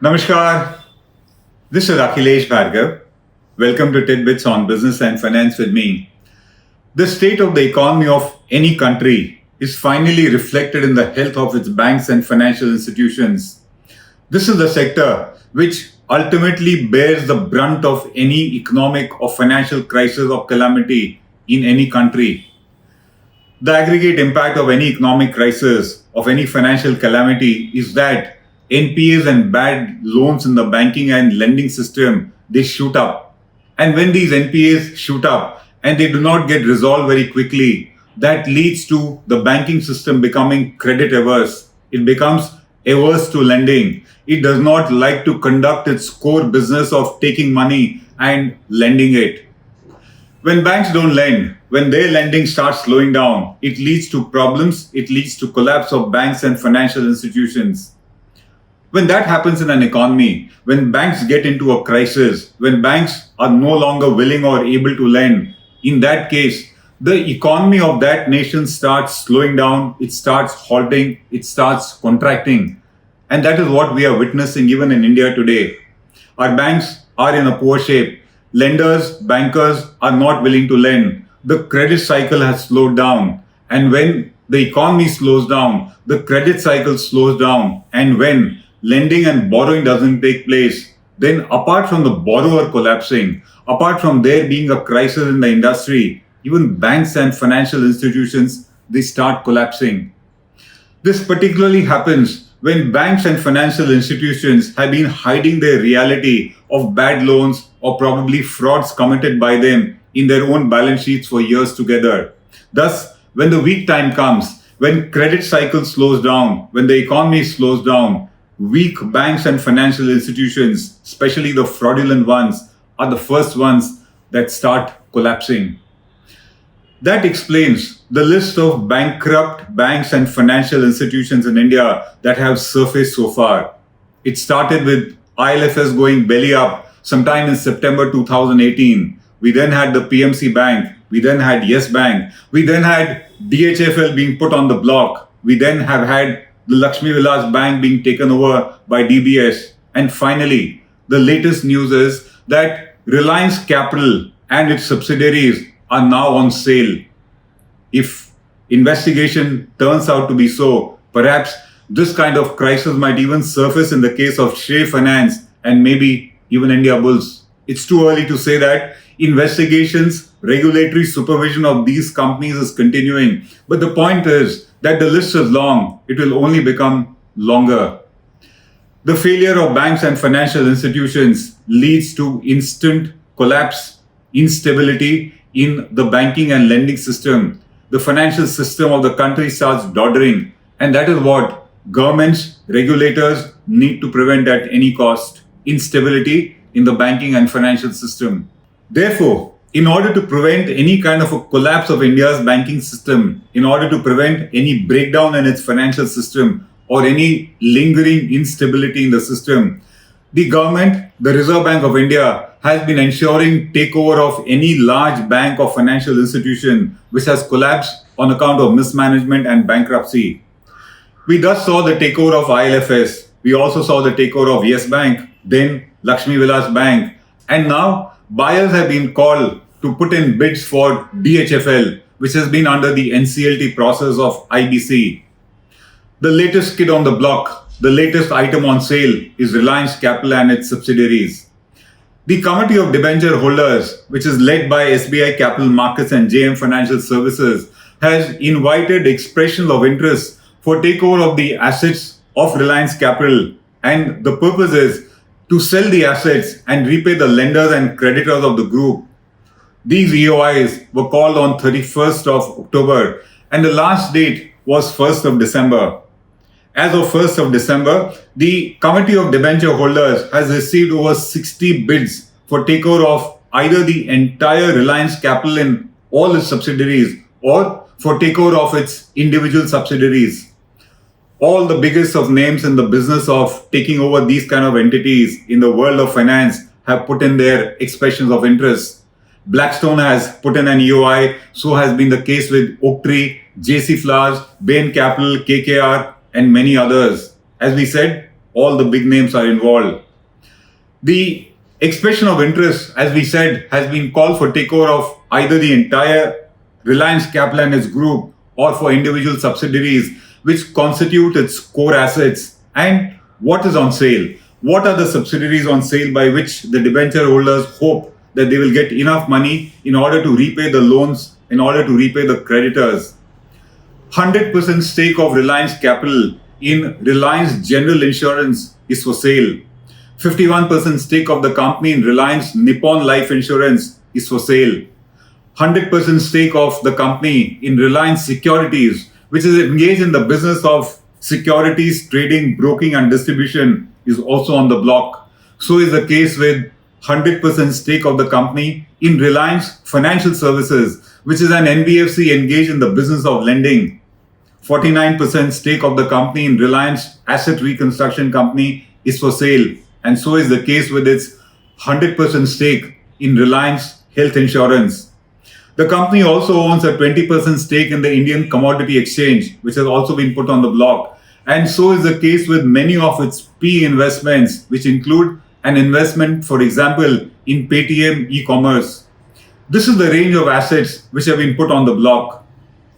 Namaskar. This is Akhilesh Bhargava. Welcome to Tit-Bits on Business and Finance with me. The state of the economy of any country is finally reflected in the health of its banks and financial institutions. This is the sector which ultimately bears the brunt of any economic or financial crisis or calamity in any country. The aggregate impact of any economic crisis, of any financial calamity, is that NPAs and bad loans in the banking and lending system, they shoot up. And when these NPAs shoot up and they do not get resolved very quickly, that leads to the banking system becoming credit averse. It becomes averse to lending. It does not like to conduct its core business of taking money and lending it. When banks don't lend, when their lending starts slowing down, it leads to problems, it leads to collapse of banks and financial institutions. When that happens in an economy, when banks get into a crisis, when banks are no longer willing or able to lend, in that case, the economy of that nation starts slowing down, it starts halting, it starts contracting. And that is what we are witnessing even in India today. Our banks are in a poor shape. Lenders, bankers are not willing to lend. The credit cycle has slowed down. And when the economy slows down, the credit cycle slows down. And when lending and borrowing doesn't take place, then apart from the borrower collapsing, apart from there being a crisis in the industry, even banks and financial institutions, they start collapsing. This particularly happens when banks and financial institutions have been hiding their reality of bad loans or probably frauds committed by them in their own balance sheets for years together. Thus, when the weak time comes, when credit cycle slows down, when the economy slows down, weak banks and financial institutions, especially the fraudulent ones, are the first ones that start collapsing. That explains the list of bankrupt banks and financial institutions in India that have surfaced so far. It started with ILFS going belly up sometime in September 2018. We then had the PMC Bank. We then had Yes Bank. We then had DHFL being put on the block. We then have had the Lakshmi Vilas Bank being taken over by DBS. And finally, the latest news is that Reliance Capital and its subsidiaries are now on sale. If investigation turns out to be so, perhaps this kind of crisis might even surface in the case of Share Finance and maybe even India Bulls. It's too early to say that. Investigations, regulatory supervision of these companies is continuing. But the point is that the list is long. It will only become longer. The failure of banks and financial institutions leads to instant collapse, instability in the banking and lending system. The financial system of the country starts doddering, and that is what governments, regulators need to prevent at any cost: instability in the banking and financial system. Therefore, in order to prevent any kind of a collapse of India's banking system, in order to prevent any breakdown in its financial system or any lingering instability in the system, the government, the Reserve Bank of India, has been ensuring takeover of any large bank or financial institution which has collapsed on account of mismanagement and bankruptcy. We thus saw the takeover of ILFS. We also saw the takeover of Yes Bank, then Lakshmi Vilas Bank. And now buyers have been called to put in bids for DHFL, which has been under the NCLT process of IBC. The latest kid on the block, the latest item on sale is Reliance Capital and its subsidiaries. The Committee of Debenture Holders, which is led by SBI Capital Markets and JM Financial Services, has invited expressions of interest for takeover of the assets of Reliance Capital. And the purpose is to sell the assets and repay the lenders and creditors of the group. These EOIs were called on 31st of October and the last date was 1st of December. As of 1st of December, the Committee of Debenture Holders has received over 60 bids for takeover of either the entire Reliance Capital in all its subsidiaries or for takeover of its individual subsidiaries. All the biggest of names in the business of taking over these kind of entities in the world of finance have put in their expressions of interest. Blackstone has put in an EOI, so has been the case with Oaktree, JC Flowers, Bain Capital, KKR, and many others. As we said, all the big names are involved. The expression of interest, as we said, has been called for takeover of either the entire Reliance Capital and its group or for individual subsidiaries which constitute its core assets. And what is on sale? What are the subsidiaries on sale by which the debenture holders hope that they will get enough money in order to repay the loans, in order to repay the creditors? 100% stake of Reliance Capital in Reliance General Insurance is for sale. 51% stake of the company in Reliance Nippon Life Insurance is for sale. 100% stake of the company in Reliance Securities, which is engaged in the business of securities trading, broking and distribution, is also on the block. So is the case with 100% stake of the company in Reliance Financial Services, which is an NBFC engaged in the business of lending. 49% stake of the company in Reliance Asset Reconstruction Company is for sale, and so is the case with its 100% stake in Reliance Health Insurance. The company also owns a 20% stake in the Indian Commodity Exchange, which has also been put on the block. And so is the case with many of its PE investments, which include an investment, for example, in Paytm e-commerce. This is the range of assets which have been put on the block.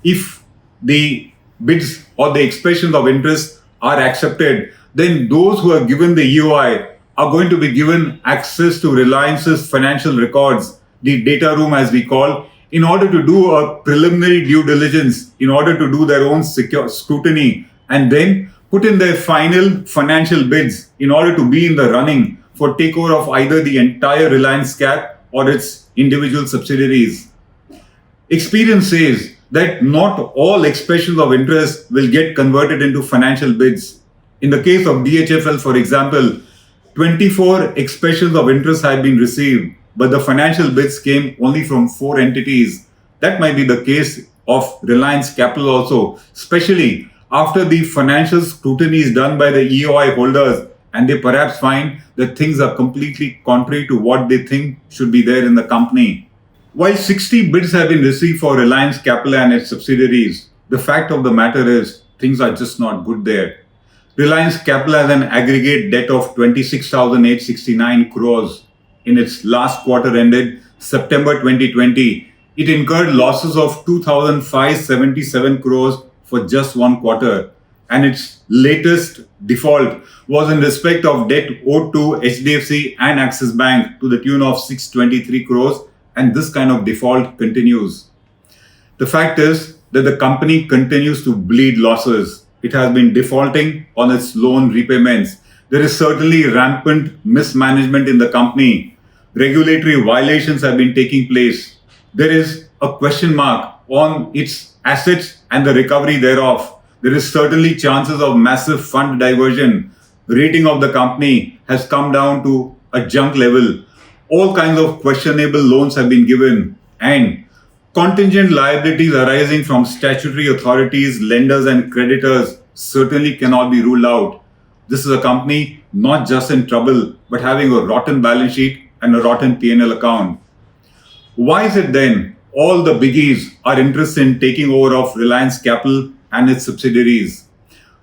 If the bids or the expressions of interest are accepted, then those who are given the EOI are going to be given access to Reliance's financial records, the data room as we call, in order to do a preliminary due diligence, in order to do their own scrutiny, and then put in their final financial bids in order to be in the running for takeover of either the entire Reliance Cap or its individual subsidiaries. Experience says that not all expressions of interest will get converted into financial bids. In the case of DHFL, for example, 24 expressions of interest have been received, but the financial bids came only from 4 entities. That might be the case of Reliance Capital also, especially after the financial scrutiny is done by the EOI holders and they perhaps find that things are completely contrary to what they think should be there in the company. While 60 bids have been received for Reliance Capital and its subsidiaries, the fact of the matter is things are just not good there. Reliance Capital has an aggregate debt of 26,869 crores. In its last quarter ended September 2020, it incurred losses of 2,577 crores for just one quarter. And its latest default was in respect of debt owed to HDFC and Axis Bank to the tune of 623 crores. And this kind of default continues. The fact is that the company continues to bleed losses. It has been defaulting on its loan repayments. There is certainly rampant mismanagement in the company. Regulatory violations have been taking place. There is a question mark on its assets and the recovery thereof. There is certainly chances of massive fund diversion. Rating of the company has come down to a junk level. All kinds of questionable loans have been given, and contingent liabilities arising from statutory authorities, lenders and creditors certainly cannot be ruled out. This is a company not just in trouble, but having a rotten balance sheet and a rotten P&L account. Why is it then all the biggies are interested in taking over of Reliance Capital and its subsidiaries?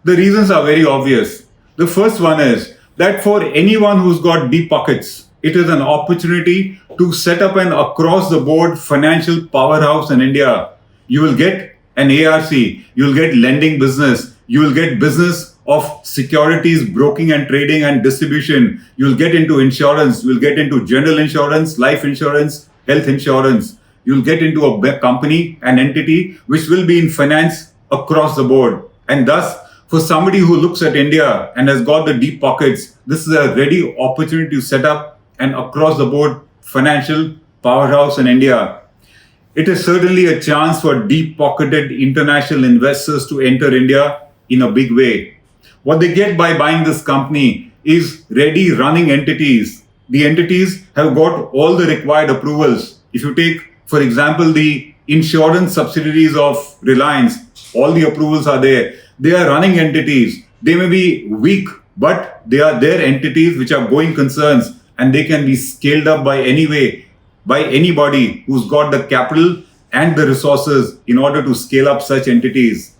The reasons are very obvious. The first one is that for anyone who's got deep pockets, it is an opportunity to set up an across-the-board financial powerhouse in India. You will get an ARC, you will get lending business, you will get business of securities, broking and trading and distribution. You will get into insurance, you will get into general insurance, life insurance, health insurance. You will get into a company, an entity which will be in finance across the board. And thus, for somebody who looks at India and has got the deep pockets, this is a ready opportunity to set up an across-the-board financial powerhouse in India. It is certainly a chance for deep-pocketed international investors to enter India in a big way. What they get by buying this company is ready running entities. The entities have got all the required approvals. If you take, for example, the insurance subsidiaries of Reliance, all the approvals are there. They are running entities. They may be weak, but they are their entities which are going concerns, and they can be scaled up by anybody who's got the capital and the resources in order to scale up such entities.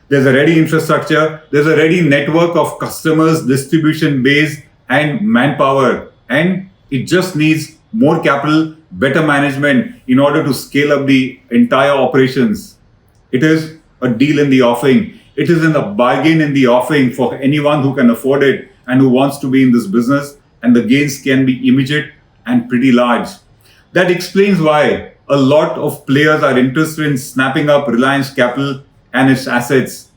There's a ready infrastructure, there's a ready network of customers, distribution base, and manpower. And it just needs more capital, better management in order to scale up the entire operations. It is a deal in the offing. It is in a bargain in the offing for anyone who can afford it and who wants to be in this business. And the gains can be immediate and pretty large. That explains why a lot of players are interested in snapping up Reliance Capital and its assets.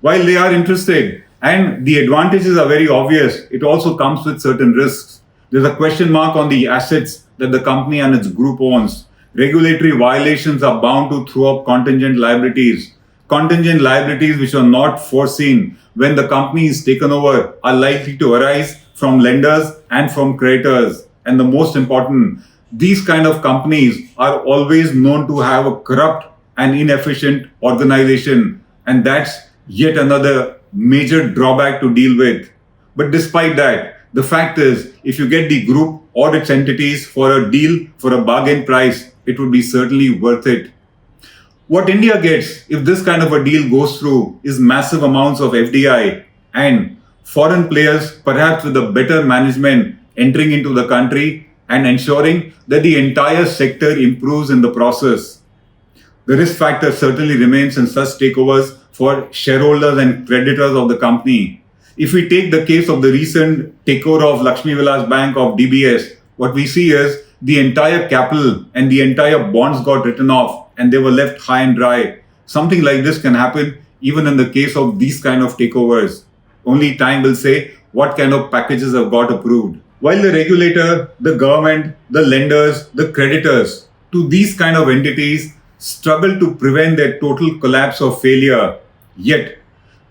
While they are interested and the advantages are very obvious, it also comes with certain risks. There's a question mark on the assets that the company and its group owns. Regulatory violations are bound to throw up contingent liabilities. Contingent liabilities which are not foreseen when the company is taken over are likely to arise from lenders and from creditors. And the most important, these kind of companies are always known to have a corrupt and inefficient organization. And that's yet another major drawback to deal with. But despite that, the fact is, if you get the group or its entities for a deal for a bargain price, it would be certainly worth it. What India gets if this kind of a deal goes through is massive amounts of FDI and foreign players, perhaps with a better management, entering into the country and ensuring that the entire sector improves in the process. The risk factor certainly remains in such takeovers for shareholders and creditors of the company. If we take the case of the recent takeover of Lakshmi Vilas Bank of DBS, what we see is the entire capital and the entire bonds got written off and they were left high and dry. Something like this can happen even in the case of these kind of takeovers. Only time will say what kind of packages have got approved. While the regulator, the government, the lenders, the creditors to these kind of entities struggle to prevent their total collapse or failure, yet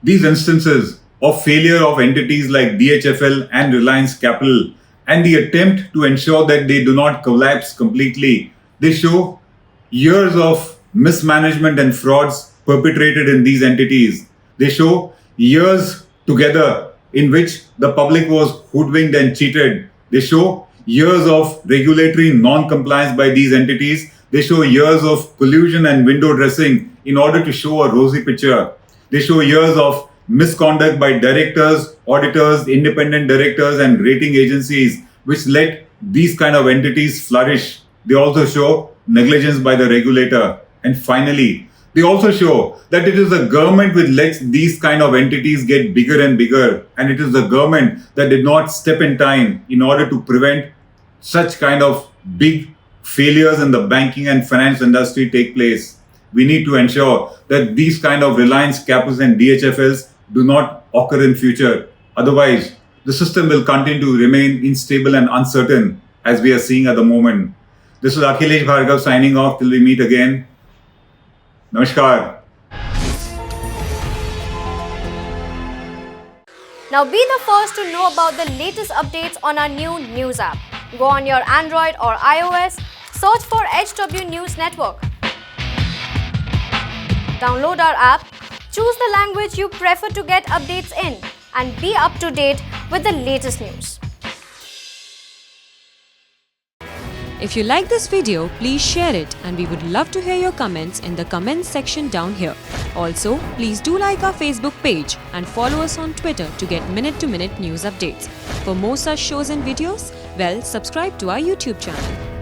these instances of failure of entities like DHFL and Reliance Capital and the attempt to ensure that they do not collapse completely, they show years of mismanagement and frauds perpetrated in these entities. They show years together in which the public was hoodwinked and cheated. They show years of regulatory non-compliance by these entities. They show years of collusion and window dressing in order to show a rosy picture. They show years of misconduct by directors, auditors, independent directors, and rating agencies, which let these kind of entities flourish. They also show negligence by the regulator. And finally, they also show that it is the government which lets these kind of entities get bigger and bigger. And it is the government that did not step in time in order to prevent such kind of big failures in the banking and finance industry take place. We need to ensure that these kind of Reliance Capitals and DHFLs do not occur in future. Otherwise, the system will continue to remain unstable and uncertain as we are seeing at the moment. This is Akhilesh Bhargava signing off till we meet again. Namaskar. Now be the first to know about the latest updates on our new news app. Go on your Android or iOS, search for HW News Network. Download our app, choose the language you prefer to get updates in, and be up to date with the latest news. If you like this video, please share it, and we would love to hear your comments in the comments section down here. Also, please do like our Facebook page and follow us on Twitter to get minute-to-minute news updates. For more such shows and videos, well, subscribe to our YouTube channel.